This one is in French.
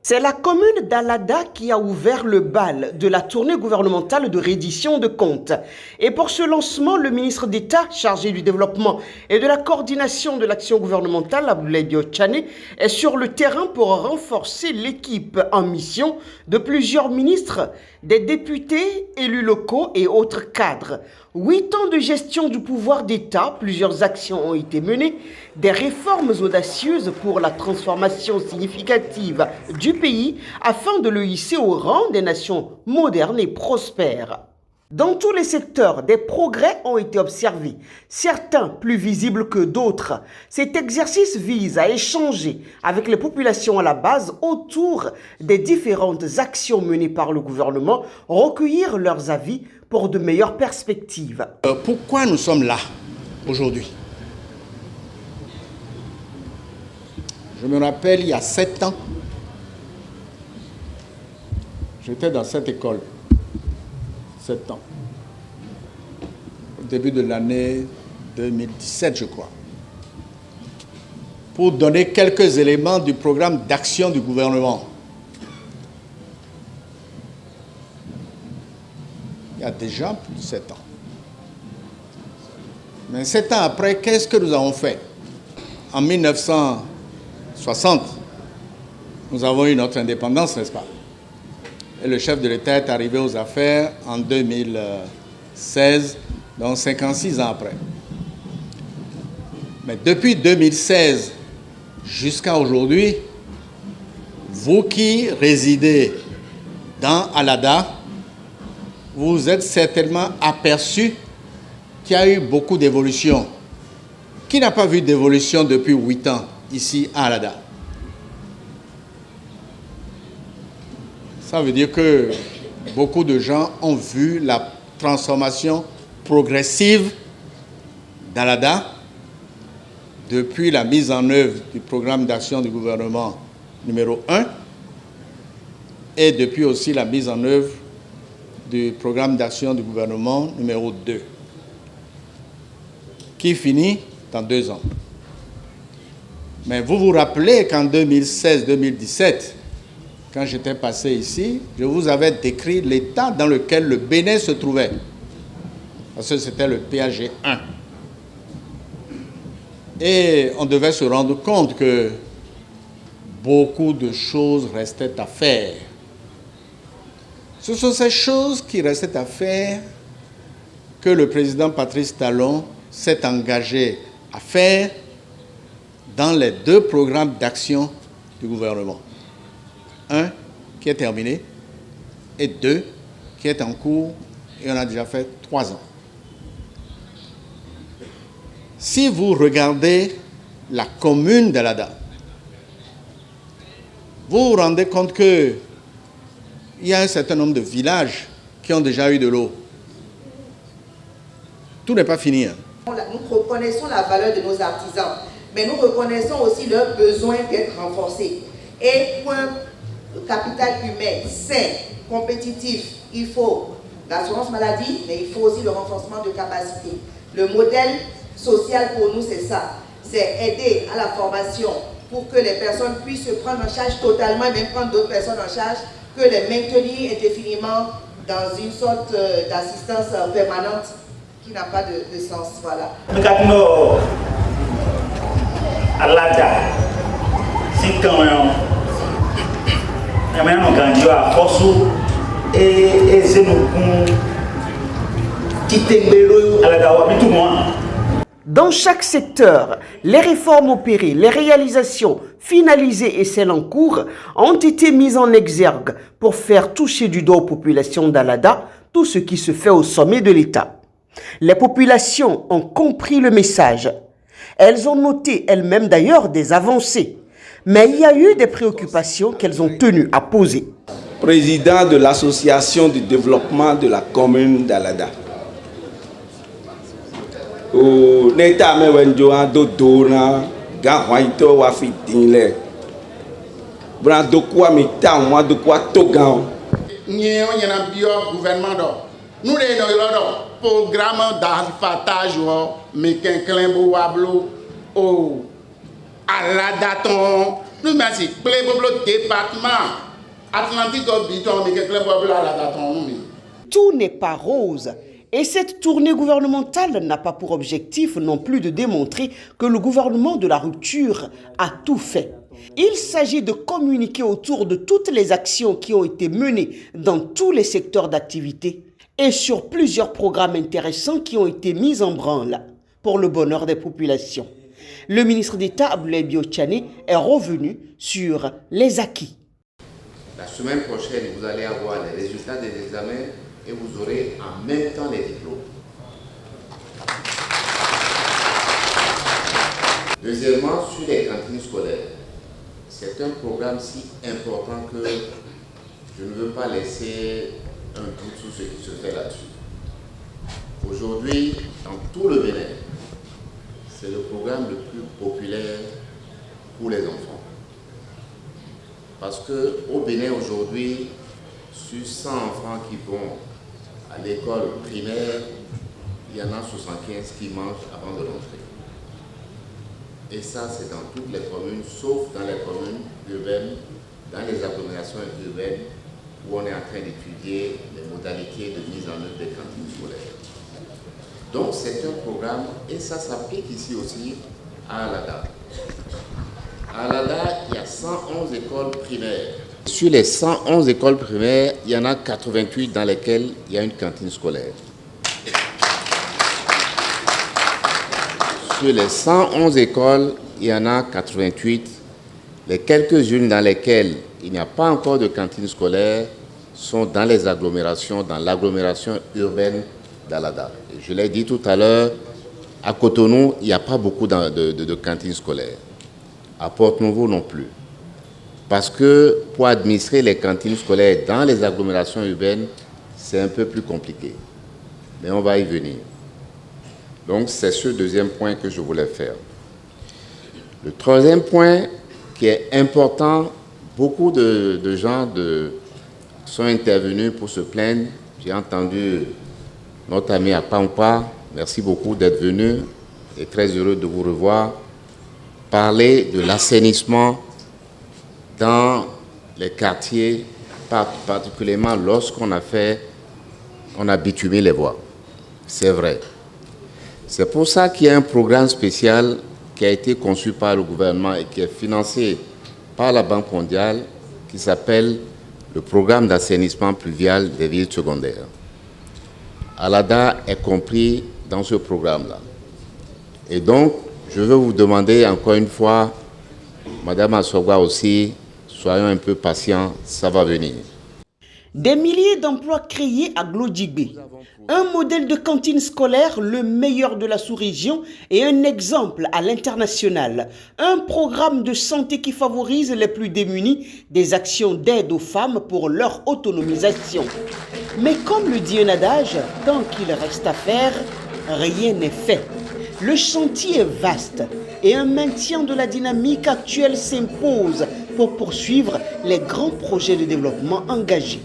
C'est la commune d'Alada qui a ouvert le bal de la tournée gouvernementale de reddition de comptes. Et pour ce lancement, le ministre d'État chargé du développement et de la coordination de l'action gouvernementale, Abdoulaye Diop-Tchane, est sur le terrain pour renforcer l'équipe en mission de plusieurs ministres, des députés, élus locaux et autres cadres. 8 ans de gestion du pouvoir d'État, plusieurs actions ont été menées, des réformes audacieuses pour la transformation significative du pays afin de le hisser au rang des nations modernes et prospères. Dans tous les secteurs, des progrès ont été observés, certains plus visibles que d'autres. Cet exercice vise à échanger avec les populations à la base autour des différentes actions menées par le gouvernement, recueillir leurs avis pour de meilleures perspectives. Pourquoi nous sommes là aujourd'hui? Je me rappelle, il y a 7 ans, j'étais dans cette école. 7 ans. Au début de l'année 2017, je crois. Pour donner quelques éléments du programme d'action du gouvernement. Il y a déjà plus de 7 ans. Mais 7 ans après, qu'est-ce que nous avons fait? En 1960, nous avons eu notre indépendance, n'est-ce pas? Et le chef de l'État est arrivé aux affaires en 2016, donc 56 ans après. Mais depuis 2016 jusqu'à aujourd'hui, vous qui résidez dans Alada, vous êtes certainement aperçus qu'il y a eu beaucoup d'évolution. Qui n'a pas vu d'évolution depuis 8 ans ici à Alada? Ça veut dire que beaucoup de gens ont vu la transformation progressive d'Alada depuis la mise en œuvre du programme d'action du gouvernement numéro 1 et depuis aussi la mise en œuvre du programme d'action du gouvernement numéro 2 qui finit dans 2 ans. Mais vous vous rappelez qu'en 2016-2017, quand j'étais passé ici, je vous avais décrit l'état dans lequel le Bénin se trouvait. Parce que c'était le PAG 1. Et on devait se rendre compte que beaucoup de choses restaient à faire. Ce sont ces choses qui restaient à faire que le président Patrice Talon s'est engagé à faire dans les 2 programmes d'action du gouvernement. 1 qui est terminé et 2 qui est en cours et on a déjà fait 3 ans. Si vous regardez la commune d'Alada, vous vous rendez compte qu'il y a un certain nombre de villages qui ont déjà eu de l'eau. Tout n'est pas fini. Nous reconnaissons la valeur de nos artisans, mais nous reconnaissons aussi leur besoin d'être renforcés. Et pour un capital humain sain, compétitif, il faut l'assurance maladie, mais il faut aussi le renforcement de capacité. Le modèle social pour nous, c'est ça. C'est aider à la formation pour que les personnes puissent se prendre en charge totalement et même prendre d'autres personnes en charge, que les maintenir indéfiniment dans une sorte d'assistance permanente qui n'a pas de sens. Voilà. Dans chaque secteur, les réformes opérées, les réalisations finalisées et celles en cours ont été mises en exergue pour faire toucher du doigt aux populations d'Alada tout ce qui se fait au sommet de l'État. Les populations ont compris le message. Elles ont noté elles-mêmes d'ailleurs des avancées. Mais il y a eu des préoccupations qu'elles ont tenu à poser. Président de l'association du développement de la commune d'Alada. L'État me vendoit d'odona, gahuaito wa fitile. Brando quoi mita moi de quoi togan. Nous avons gouvernement d'or. Nous avons programme d'affatage mais qu'un climbo wablo au Aladaton Nous merci, le département Atlantique Biton, mais que le Tout n'est pas rose. Et cette tournée gouvernementale n'a pas pour objectif non plus de démontrer que le gouvernement de la rupture a tout fait. Il s'agit de communiquer autour de toutes les actions qui ont été menées dans tous les secteurs d'activité et sur plusieurs programmes intéressants qui ont été mis en branle pour le bonheur des populations. Le ministre d'État Abdoulaye Bio-Tchane est revenu sur les acquis. La semaine prochaine, vous allez avoir les résultats des examens et vous aurez en même temps les diplômes. Deuxièmement, sur les cantines scolaires, c'est un programme si important que je ne veux pas laisser un doute sur ce qui se fait là-dessus. Aujourd'hui, dans tout le Bénin, c'est le programme le plus populaire pour les enfants. Parce qu'au Bénin aujourd'hui, sur 100 enfants qui vont à l'école primaire, il y en a 75 qui mangent avant de rentrer. Et ça, c'est dans toutes les communes, sauf dans les communes urbaines, dans les agglomérations urbaines, où on est en train d'étudier les modalités de mise en œuvre des cantines scolaires. Donc c'est un programme, et ça s'applique ici aussi à Alada. À Alada, il y a 111 écoles primaires. Sur les 111 écoles primaires, il y en a 88 dans lesquelles il y a une cantine scolaire. Sur les 111 écoles, il y en a 88. Les quelques-unes dans lesquelles il n'y a pas encore de cantine scolaire sont dans les agglomérations, dans l'agglomération urbaine d'Alada. Je l'ai dit tout à l'heure, à Cotonou, il n'y a pas beaucoup de cantines scolaires. À Porte-Nouveau non plus. Parce que pour administrer les cantines scolaires dans les agglomérations urbaines, c'est un peu plus compliqué. Mais on va y venir. Donc c'est ce deuxième point que je voulais faire. Le troisième point qui est important, beaucoup de gens sont intervenus pour se plaindre. J'ai entendu notre ami Apampa, merci beaucoup d'être venu et très heureux de vous revoir, parler de l'assainissement dans les quartiers, particulièrement lorsqu'on a bitumé les voies. C'est vrai. C'est pour ça qu'il y a un programme spécial qui a été conçu par le gouvernement et qui est financé par la Banque mondiale, qui s'appelle le programme d'assainissement pluvial des villes secondaires. Alada est compris dans ce programme-là. Et donc, je veux vous demander encore une fois, Madame Assogwa aussi, soyons un peu patients, ça va venir. Des milliers d'emplois créés à Glodjigbe. Un modèle de cantine scolaire, le meilleur de la sous-région et un exemple à l'international. Un programme de santé qui favorise les plus démunis, des actions d'aide aux femmes pour leur autonomisation. Mais comme le dit un adage, tant qu'il reste à faire, rien n'est fait. Le chantier est vaste et un maintien de la dynamique actuelle s'impose pour poursuivre les grands projets de développement engagés.